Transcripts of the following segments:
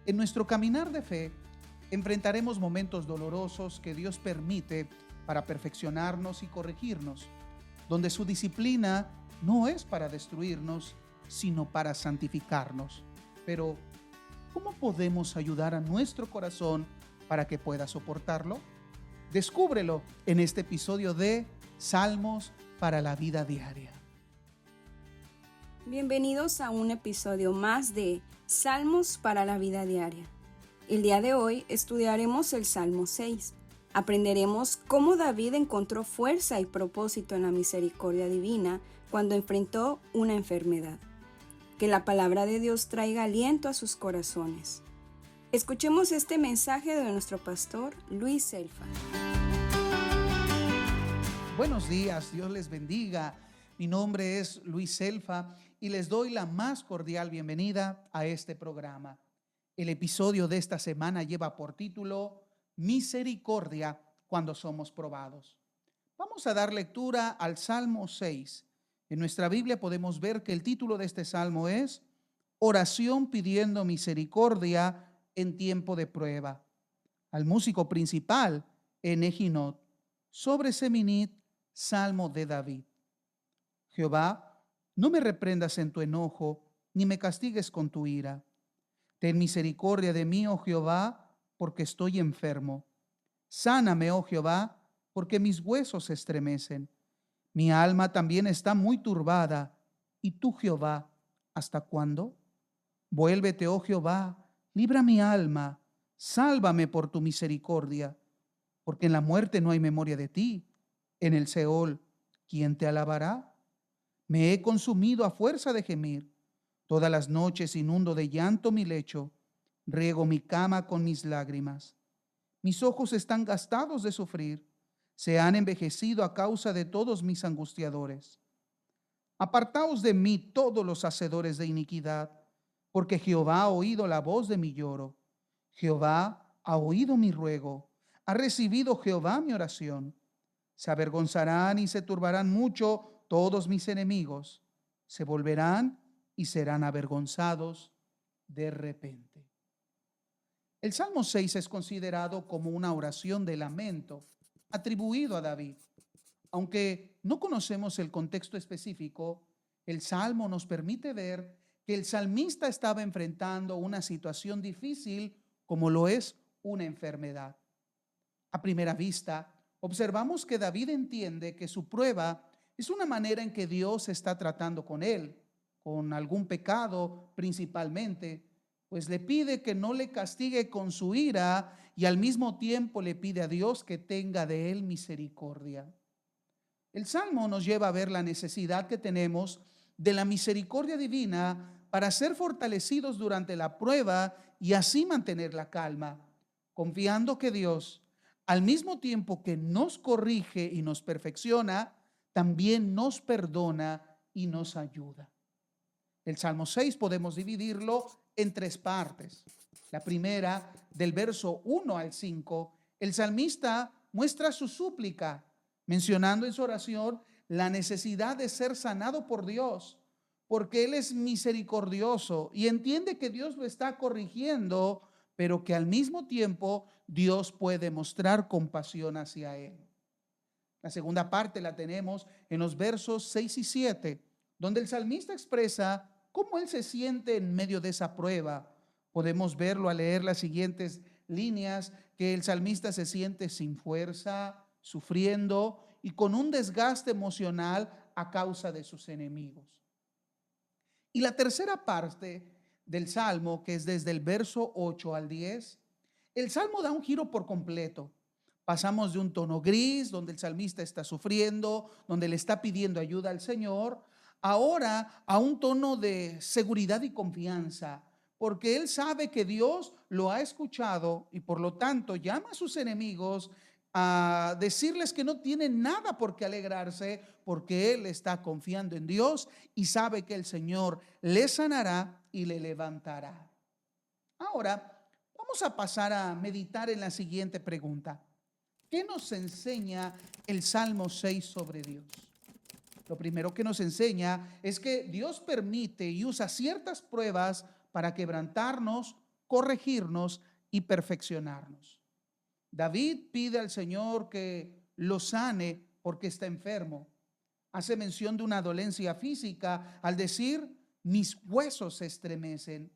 En nuestro caminar de fe, enfrentaremos momentos dolorosos que Dios permite para perfeccionarnos y corregirnos, donde su disciplina no es para destruirnos, sino para santificarnos. Pero, ¿cómo podemos ayudar a nuestro corazón para que pueda soportarlo? Descúbrelo en este episodio de Salmos para la vida diaria. Bienvenidos a un episodio más de Salmos para la vida diaria. El día de hoy estudiaremos el Salmo 6. Aprenderemos cómo David encontró fuerza y propósito en la misericordia divina cuando enfrentó una enfermedad. Que la palabra de Dios traiga aliento a sus corazones. Escuchemos este mensaje de nuestro pastor Luis Selfa. Buenos días, Dios les bendiga. Mi nombre es Luis Selfa y les doy la más cordial bienvenida a este programa. El episodio de esta semana lleva por título Misericordia cuando somos probados. Vamos a dar lectura al Salmo 6. En nuestra Biblia podemos ver que el título de este salmo es Oración pidiendo misericordia en tiempo de prueba. Al músico principal, Enehinot, sobre Seminit, Salmo de David. Jehová, no me reprendas en tu enojo, ni me castigues con tu ira. Ten misericordia de mí, oh Jehová, porque estoy enfermo. Sáname, oh Jehová, porque mis huesos se estremecen. Mi alma también está muy turbada. ¿Y tú, Jehová, hasta cuándo? Vuélvete, oh Jehová, libra mi alma, sálvame por tu misericordia, porque en la muerte no hay memoria de ti. En el Seol, ¿quién te alabará? Me he consumido a fuerza de gemir. Todas las noches inundo de llanto mi lecho, riego mi cama con mis lágrimas. Mis ojos están gastados de sufrir, se han envejecido a causa de todos mis angustiadores. Apartaos de mí todos los hacedores de iniquidad, porque Jehová ha oído la voz de mi lloro. Jehová ha oído mi ruego, ha recibido Jehová mi oración. Se avergonzarán y se turbarán mucho todos mis enemigos. Se volverán y serán avergonzados de repente. El Salmo 6 es considerado como una oración de lamento atribuido a David. Aunque no conocemos el contexto específico, el Salmo nos permite ver que el salmista estaba enfrentando una situación difícil como lo es una enfermedad. A primera vista, observamos que David entiende que su prueba es una manera en que Dios está tratando con él, con algún pecado principalmente, pues le pide que no le castigue con su ira y al mismo tiempo le pide a Dios que tenga de él misericordia. El Salmo nos lleva a ver la necesidad que tenemos de la misericordia divina para ser fortalecidos durante la prueba y así mantener la calma, confiando que Dios, al mismo tiempo que nos corrige y nos perfecciona, también nos perdona y nos ayuda. El Salmo 6 podemos dividirlo en tres partes. La primera, del verso 1 al 5, el salmista muestra su súplica, mencionando en su oración la necesidad de ser sanado por Dios, porque Él es misericordioso y entiende que Dios lo está corrigiendo, pero que al mismo tiempo Dios puede mostrar compasión hacia Él. La segunda parte la tenemos en los versos 6 y 7, donde el salmista expresa cómo él se siente en medio de esa prueba. Podemos verlo al leer las siguientes líneas, que el salmista se siente sin fuerza, sufriendo y con un desgaste emocional a causa de sus enemigos. Y la tercera parte del Salmo, que es desde el verso 8 al 10, el Salmo da un giro por completo. Pasamos de un tono gris, donde el salmista está sufriendo, donde le está pidiendo ayuda al Señor, ahora a un tono de seguridad y confianza, porque él sabe que Dios lo ha escuchado y por lo tanto llama a sus enemigos a decirles que no tienen nada por qué alegrarse, porque él está confiando en Dios y sabe que el Señor le sanará y le levantará. Ahora, vamos a pasar a meditar en la siguiente pregunta. ¿Qué nos enseña el Salmo 6 sobre Dios? Lo primero que nos enseña es que Dios permite y usa ciertas pruebas para quebrantarnos corregirnos y perfeccionarnos. David pide al Señor que lo sane porque está enfermo. Hace mención de una dolencia física al decir, mis huesos se estremecen.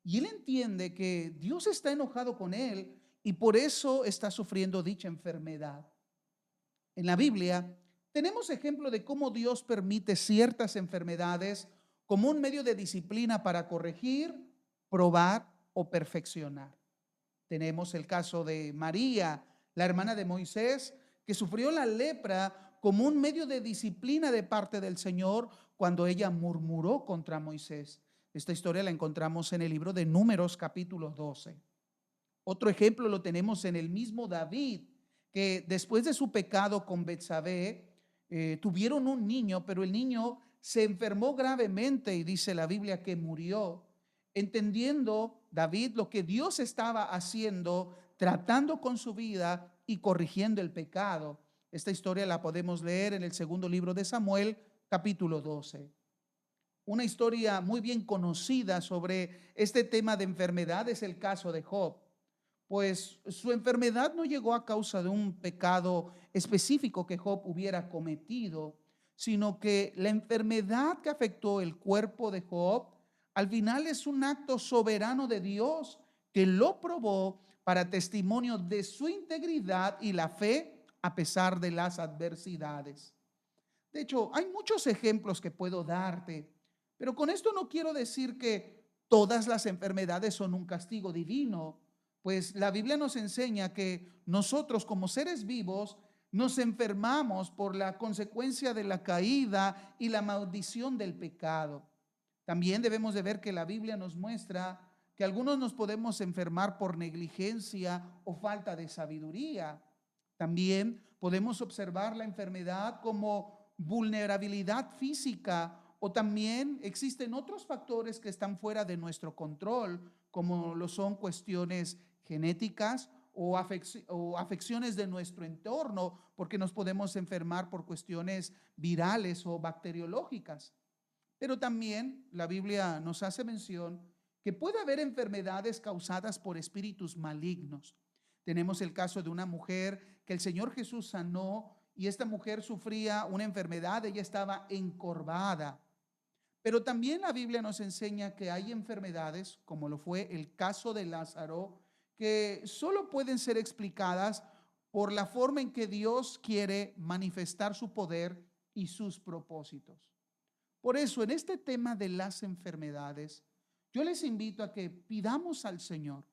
Y él entiende que Dios está enojado con él y por eso está sufriendo dicha enfermedad. En la Biblia tenemos ejemplo de cómo Dios permite ciertas enfermedades como un medio de disciplina para corregir, probar o perfeccionar. Tenemos el caso de María, la hermana de Moisés, que sufrió la lepra como un medio de disciplina de parte del Señor cuando ella murmuró contra Moisés. Esta historia la encontramos en el libro de Números capítulo 12. Otro ejemplo lo tenemos en el mismo David, que después de su pecado con Betsabé, tuvieron un niño, pero el niño se enfermó gravemente y dice la Biblia que murió. Entendiendo David lo que Dios estaba haciendo, tratando con su vida y corrigiendo el pecado. Esta historia la podemos leer en el segundo libro de Samuel, capítulo 12. Una historia muy bien conocida sobre este tema de enfermedad es el caso de Job, pues su enfermedad no llegó a causa de un pecado específico que Job hubiera cometido, sino que la enfermedad que afectó el cuerpo de Job al final es un acto soberano de Dios que lo probó para testimonio de su integridad y la fe a pesar de las adversidades. De hecho, hay muchos ejemplos que puedo darte, pero con esto no quiero decir que todas las enfermedades son un castigo divino, pues la Biblia nos enseña que nosotros como seres vivos nos enfermamos por la consecuencia de la caída y la maldición del pecado. También debemos de ver que la Biblia nos muestra que algunos nos podemos enfermar por negligencia o falta de sabiduría. También podemos observar la enfermedad como vulnerabilidad física o también existen otros factores que están fuera de nuestro control, como lo son cuestiones genéticas o afecciones de nuestro entorno, porque nos podemos enfermar por cuestiones virales o bacteriológicas. Pero también la Biblia nos hace mención que puede haber enfermedades causadas por espíritus malignos. Tenemos el caso de una mujer que el Señor Jesús sanó y esta mujer sufría una enfermedad, ella estaba encorvada. Pero también la Biblia nos enseña que hay enfermedades, como lo fue el caso de Lázaro, que solo pueden ser explicadas por la forma en que Dios quiere manifestar su poder y sus propósitos. Por eso, en este tema de las enfermedades, yo les invito a que pidamos al Señor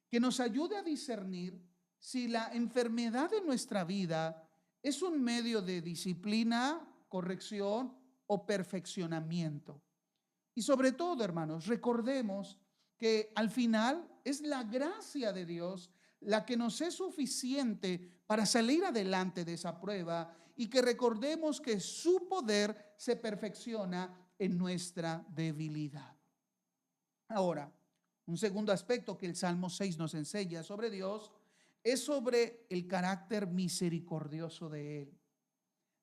que nos ayude a discernir si la enfermedad de nuestra vida es un medio de disciplina, corrección o perfeccionamiento. Y sobre todo, hermanos, recordemos que al final es la gracia de Dios la que nos es suficiente para salir adelante de esa prueba y que recordemos que su poder se perfecciona en nuestra debilidad. Ahora, un segundo aspecto que el Salmo 6 nos enseña sobre Dios es sobre el carácter misericordioso de Él.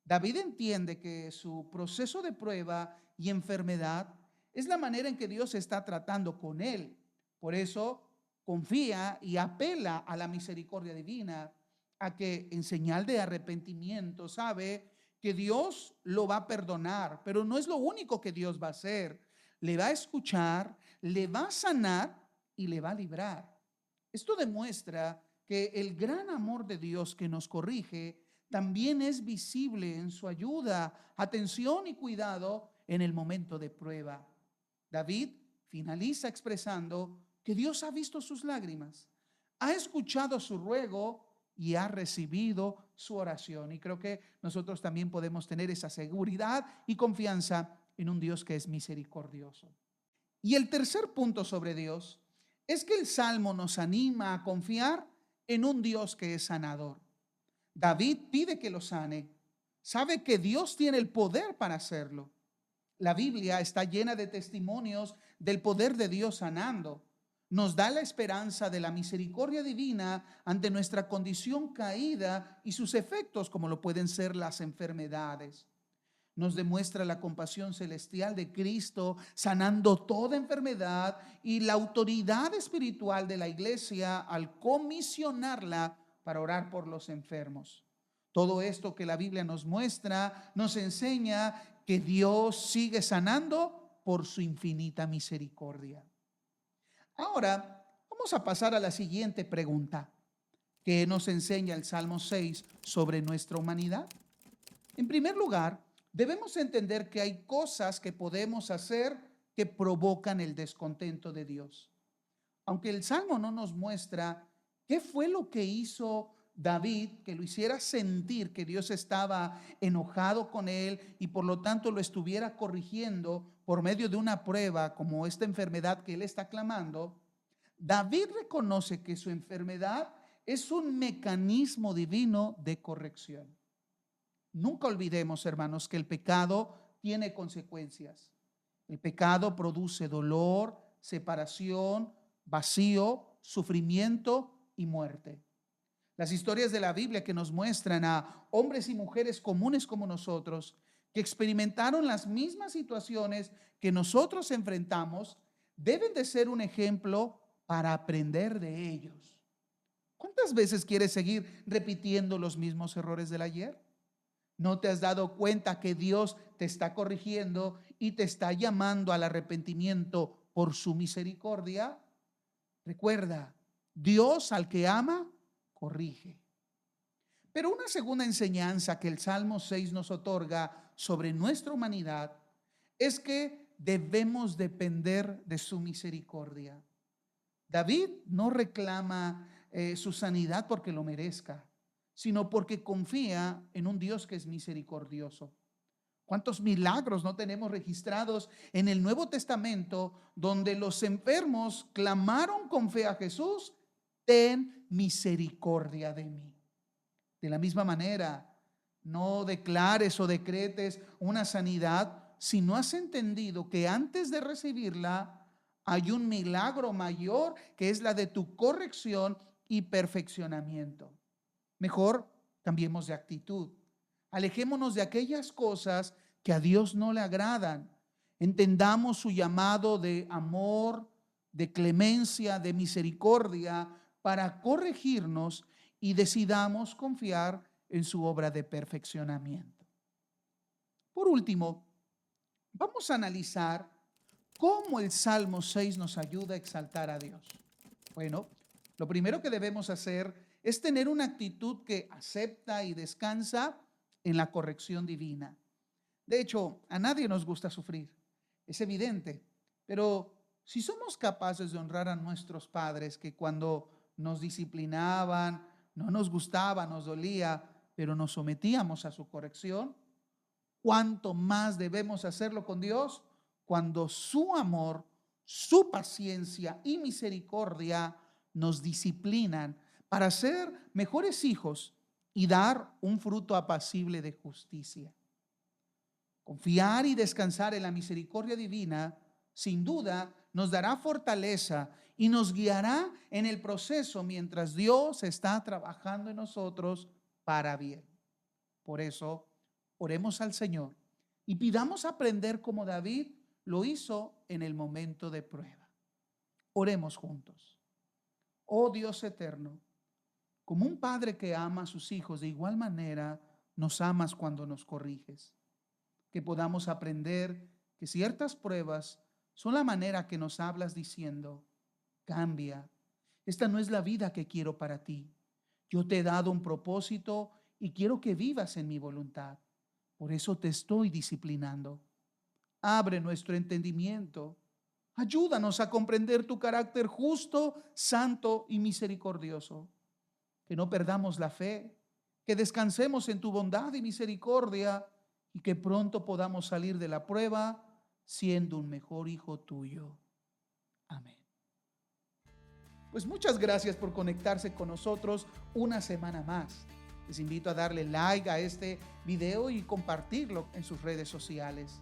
David entiende que su proceso de prueba y enfermedad es la manera en que Dios está tratando con él. Por eso confía y apela a la misericordia divina, a que en señal de arrepentimiento sabe que Dios lo va a perdonar, pero no es lo único que Dios va a hacer. Le va a escuchar, le va a sanar y le va a librar. Esto demuestra que el gran amor de Dios que nos corrige también es visible en su ayuda, atención y cuidado en el momento de prueba. David finaliza expresando que Dios ha visto sus lágrimas, ha escuchado su ruego y ha recibido su oración. Y creo que nosotros también podemos tener esa seguridad y confianza en un Dios que es misericordioso. Y el tercer punto sobre Dios es que el Salmo nos anima a confiar en un Dios que es sanador. David pide que lo sane, sabe que Dios tiene el poder para hacerlo. La Biblia está llena de testimonios del poder de Dios sanando. Nos da la esperanza de la misericordia divina ante nuestra condición caída y sus efectos, como lo pueden ser las enfermedades. nos demuestra la compasión celestial de Cristo, sanando toda enfermedad y la autoridad espiritual de la iglesia al comisionarla para orar por los enfermos. Todo esto que la Biblia nos muestra, nos enseña que Dios sigue sanando por su infinita misericordia. Ahora, vamos a pasar a la siguiente pregunta que nos enseña el Salmo 6 sobre nuestra humanidad. En primer lugar, debemos entender que hay cosas que podemos hacer que provocan el descontento de Dios. Aunque el Salmo no nos muestra qué fue lo que hizo David, que lo hiciera sentir que Dios estaba enojado con él y por lo tanto lo estuviera corrigiendo por medio de una prueba como esta enfermedad que él está clamando, David reconoce que su enfermedad es un mecanismo divino de corrección. Nunca olvidemos, hermanos, que el pecado tiene consecuencias. El pecado produce dolor, separación, vacío, sufrimiento y muerte. Las historias de la Biblia que nos muestran a hombres y mujeres comunes como nosotros, que experimentaron las mismas situaciones que nosotros enfrentamos, deben de ser un ejemplo para aprender de ellos. ¿Cuántas veces quieres seguir repitiendo los mismos errores del ayer? ¿No te has dado cuenta que Dios te está corrigiendo y te está llamando al arrepentimiento por su misericordia? Recuerda, Dios al que ama, corrige. Pero una segunda enseñanza que el Salmo 6 nos otorga sobre nuestra humanidad es que debemos depender de su misericordia. David no reclama su sanidad porque lo merezca, sino porque confía en un Dios que es misericordioso. ¿Cuántos milagros no tenemos registrados en el Nuevo Testamento donde los enfermos clamaron con fe a Jesús? Ten misericordia de mí. De la misma manera, no declares o decretes una sanidad si no has entendido que antes de recibirla hay un milagro mayor que es la de tu corrección y perfeccionamiento. Mejor cambiemos de actitud. Alejémonos de aquellas cosas que a Dios no le agradan. Entendamos su llamado de amor, de clemencia, de misericordia para corregirnos y decidamos confiar en su obra de perfeccionamiento. Por último, vamos a analizar cómo el Salmo 6 nos ayuda a exaltar a Dios. Bueno, lo primero que debemos hacer es tener una actitud que acepta y descansa en la corrección divina. De hecho, a nadie nos gusta sufrir, es evidente, pero si somos capaces de honrar a nuestros padres que cuando nos disciplinaban, no nos gustaba, nos dolía, pero nos sometíamos a su corrección, ¿cuánto más debemos hacerlo con Dios cuando su amor, su paciencia y misericordia nos disciplinan para ser mejores hijos y dar un fruto apacible de justicia? Confiar y descansar en la misericordia divina, sin duda, nos dará fortaleza y nos guiará en el proceso mientras Dios está trabajando en nosotros para bien. Por eso, oremos al Señor y pidamos aprender como David lo hizo en el momento de prueba. Oremos juntos. Oh Dios eterno, como un padre que ama a sus hijos, de igual manera nos amas cuando nos corriges. Que podamos aprender que ciertas pruebas son la manera que nos hablas diciendo: cambia, esta no es la vida que quiero para ti. Yo te he dado un propósito y quiero que vivas en mi voluntad. Por eso te estoy disciplinando. Abre nuestro entendimiento. Ayúdanos a comprender tu carácter justo, santo y misericordioso. Que no perdamos la fe, que descansemos en tu bondad y misericordia y que pronto podamos salir de la prueba siendo un mejor hijo tuyo. Amén. Pues muchas gracias por conectarse con nosotros una semana más. Les invito a darle like a este video y compartirlo en sus redes sociales.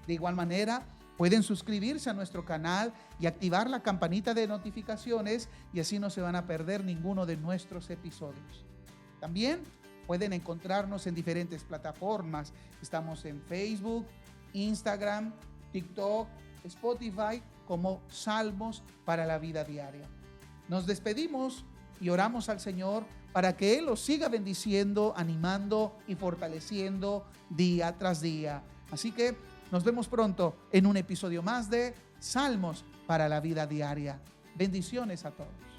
De igual manera, pueden suscribirse a nuestro canal y activar la campanita de notificaciones y así no se van a perder ninguno de nuestros episodios. También Pueden encontrarnos en diferentes plataformas. Estamos en Facebook, Instagram, TikTok, Spotify, como Salmos para la Vida Diaria. Nos despedimos y oramos al Señor para que Él los siga bendiciendo, animando y fortaleciendo día tras día. Así que nos vemos pronto en un episodio más de Salmos para la Vida Diaria. Bendiciones a todos.